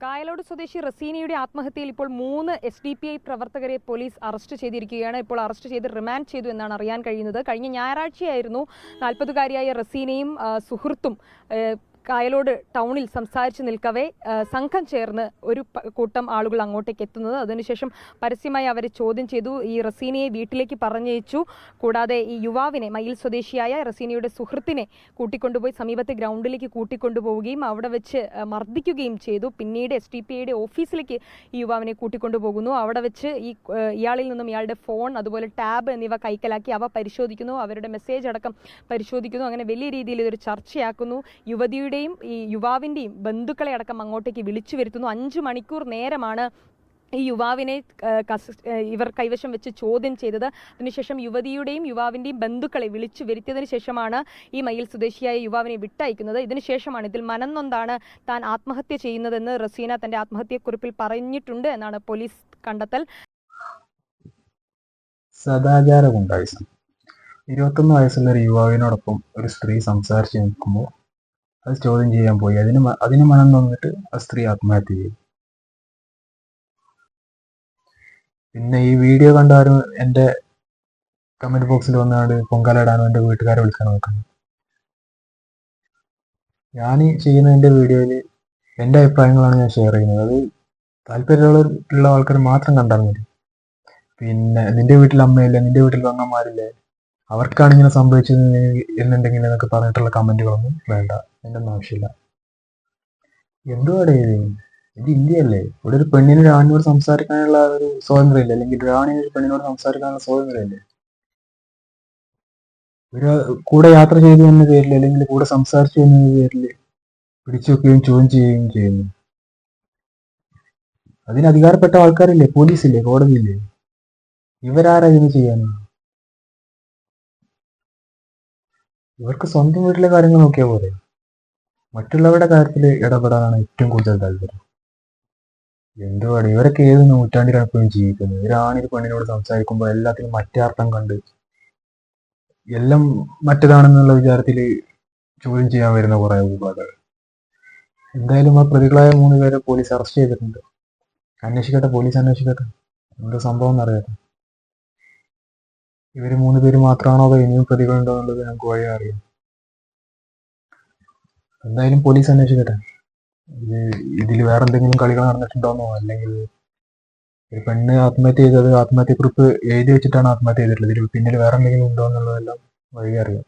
കായലോട് സ്വദേശി റസീനയുടെ ആത്മഹത്യയിൽ ഇപ്പോൾ 3 SDPI പ്രവർത്തകരെ പോലീസ് അറസ്റ്റ് ചെയ്തിരിക്കുകയാണ്. ഇപ്പോൾ അറസ്റ്റ് ചെയ്ത് റിമാൻഡ് ചെയ്തു എന്നാണ് അറിയാൻ കഴിയുന്നത്. കഴിഞ്ഞ ഞായറാഴ്ചയായിരുന്നു 40-കാരിയായ റസീനയും സുഹൃത്തും കായലോട് ടൗണിൽ സംസാരിച്ച് നിൽക്കവേ സംഘം ചേർന്ന് ഒരു കൂട്ടം ആളുകൾ അങ്ങോട്ടേക്ക് എത്തുന്നത്. അതിനുശേഷം പരസ്യമായി അവരെ ചോദ്യം ചെയ്തു. ഈ റസീനയെ വീട്ടിലേക്ക് പറഞ്ഞയച്ചു. കൂടാതെ ഈ യുവാവിനെ, മയിൽ സ്വദേശിയായ റസീനയുടെ സുഹൃത്തിനെ കൂട്ടിക്കൊണ്ടുപോയി സമീപത്തെ ഗ്രൗണ്ടിലേക്ക് കൂട്ടിക്കൊണ്ടുപോവുകയും അവിടെ വെച്ച് മർദ്ദിക്കുകയും ചെയ്തു. പിന്നീട് SDPIയുടെ ഓഫീസിലേക്ക് ഈ യുവാവിനെ കൂട്ടിക്കൊണ്ടുപോകുന്നു. അവിടെ വെച്ച് ഇയാളിൽ നിന്നും ഇയാളുടെ ഫോൺ, അതുപോലെ ടാബ് എന്നിവ കൈക്കലാക്കി അവ പരിശോധിക്കുന്നു. അവരുടെ മെസ്സേജ് അടക്കം പരിശോധിക്കുന്നു. അങ്ങനെ വലിയ രീതിയിൽ ഇതൊരു ചർച്ചയാക്കുന്നു. യുവതിയുടെ ഈ യുവാവിൻ്റെയും ബന്ധുക്കളെ അടക്കം അങ്ങോട്ടേക്ക് വിളിച്ചു വരുത്തുന്നു. 5 മണിക്കൂർ നേരമാണ് ഈ യുവാവിനെ ഇവർ കൈവശം വെച്ച് ചോദ്യം ചെയ്തത്. അതിനുശേഷം യുവതിയുടെയും യുവാവിൻ്റെയും ബന്ധുക്കളെ വിളിച്ചു വരുത്തിയതിനു ശേഷമാണ് ഈ മയിൽ സ്വദേശിയായ യുവാവിനെ വിട്ടയക്കുന്നത്. ഇതിനുശേഷമാണ് ഇതിൽ മനംനൊന്താണ് താൻ ആത്മഹത്യ ചെയ്യുന്നതെന്ന് റസീന തന്റെ ആത്മഹത്യക്കുറിപ്പിൽ പറഞ്ഞിട്ടുണ്ട് എന്നാണ് പോലീസ് കണ്ടെത്തൽ. സദാചാര ഗുണ്ടായിസം. 21 വയസ്സുള്ള ഒരു യുവാവിനോടൊപ്പം ഒരു സ്ത്രീ സംസാരിച്ച് നിൽക്കുമ്പോൾ അത് ചോദ്യം ചെയ്യാൻ പോയി. അതിന് മനം തന്നിട്ട് ആ സ്ത്രീ ആത്മഹത്യ ചെയ്തു. പിന്നെ ഈ വീഡിയോ കണ്ടാരും എൻ്റെ കമന്റ് ബോക്സിൽ വന്നാണ്ട് പൊങ്കാലിടാനോ എൻ്റെ വീട്ടുകാരെ വിളിക്കാനോ നോക്കണം. ഞാൻ ചെയ്യുന്നതിൻ്റെ വീഡിയോയിൽ എൻ്റെ അഭിപ്രായങ്ങളാണ് ഞാൻ ഷെയർ ചെയ്യുന്നത്. അത് താല്പര്യമുള്ള ആൾക്കാർ മാത്രം കണ്ടാൽ മതി. പിന്നെ നിന്റെ വീട്ടിൽ അമ്മയില്ല, നിന്റെ വീട്ടിൽ പെങ്ങന്മാരില്ലേ, അവർക്കാണ് ഇങ്ങനെ സംഭവിച്ചത് എന്നുണ്ടെങ്കിൽ എന്നൊക്കെ പറഞ്ഞിട്ടുള്ള കമന്റുകളൊന്നും വേണ്ട. എൻ്റെ ഒന്നും ആവശ്യമില്ല. എന്തുവാടേ ഇത് ഇന്ത്യയല്ലേ? ഇവിടെ ഒരു പെണ്ണിന് ഒരു ആണിനോട് സംസാരിക്കാനുള്ള ഒരു സ്വാതന്ത്ര്യമില്ല, അല്ലെങ്കിൽ ഒരു ആണിന് ഒരു പെണ്ണിനോട് സംസാരിക്കാനുള്ള സ്വാതന്ത്ര്യമില്ലേ? ഒരു കൂടെ യാത്ര ചെയ്തു എന്ന പേരിൽ, അല്ലെങ്കിൽ കൂടെ സംസാരിച്ചു എന്ന പേരിൽ പിടിച്ചു വെക്കുകയും ചോദ്യം ചെയ്യുകയും ചെയ്യുന്നു. അതിന് അധികാരപ്പെട്ട ആൾക്കാരില്ലേ? പോലീസില്ലേ? കോടതിയില്ലേ? ഇവരാരാ ഇതിന് ചെയ്യാനും? ഇവർക്ക് സ്വന്തം വീട്ടിലെ കാര്യങ്ങൾ നോക്കിയാൽ പോലെ. മറ്റുള്ളവരുടെ കാര്യത്തിൽ ഇടപെടാനാണ് ഏറ്റവും കൂടുതൽ താല്പര്യം. എന്തുവാണ് ഇവരൊക്കെ ഏത് നൂറ്റാണ്ടിലാണ് എപ്പോഴും ജീവിക്കുന്നത്? ഒരാണൊരു പെണ്ണിനോട് സംസാരിക്കുമ്പോൾ എല്ലാത്തിനും മറ്റേ അർത്ഥം കണ്ട് എല്ലാം മറ്റേതാണെന്നുള്ള വിചാരത്തിൽ ചോദ്യം ചെയ്യാൻ വരുന്ന കുറെ വിഭാഗങ്ങൾ. എന്തായാലും ആ പ്രതികളായ 3 പേരെ പോലീസ് അറസ്റ്റ് ചെയ്തിട്ടുണ്ട്. അന്വേഷിക്കട്ടെ, പോലീസ് അന്വേഷിക്കട്ടെ എന്താ സംഭവം എന്നറിയാതെ. ഇവർ 3 പേര് മാത്രമാണോ അതോ ഇനിയും പ്രതികളുണ്ടോ എന്നുള്ളത് ഞങ്ങൾക്ക് വഴി അറിയാം. എന്തായാലും പോലീസ് അന്വേഷിക്കട്ടെ. ഇതിൽ വേറെ എന്തെങ്കിലും കളികൾ നടന്നിട്ടുണ്ടോന്നോ, അല്ലെങ്കിൽ ഒരു പെണ്ണ് ആത്മഹത്യ ചെയ്തത് ആത്മഹത്യക്കുറിപ്പ് എഴുതി വെച്ചിട്ടാണ് ആത്മഹത്യ ചെയ്തിട്ടുള്ളത്, ഇതിൽ പിന്നിൽ വേറെ എന്തെങ്കിലും ഉണ്ടോ എന്നുള്ളതെല്ലാം വഴി അറിയാം.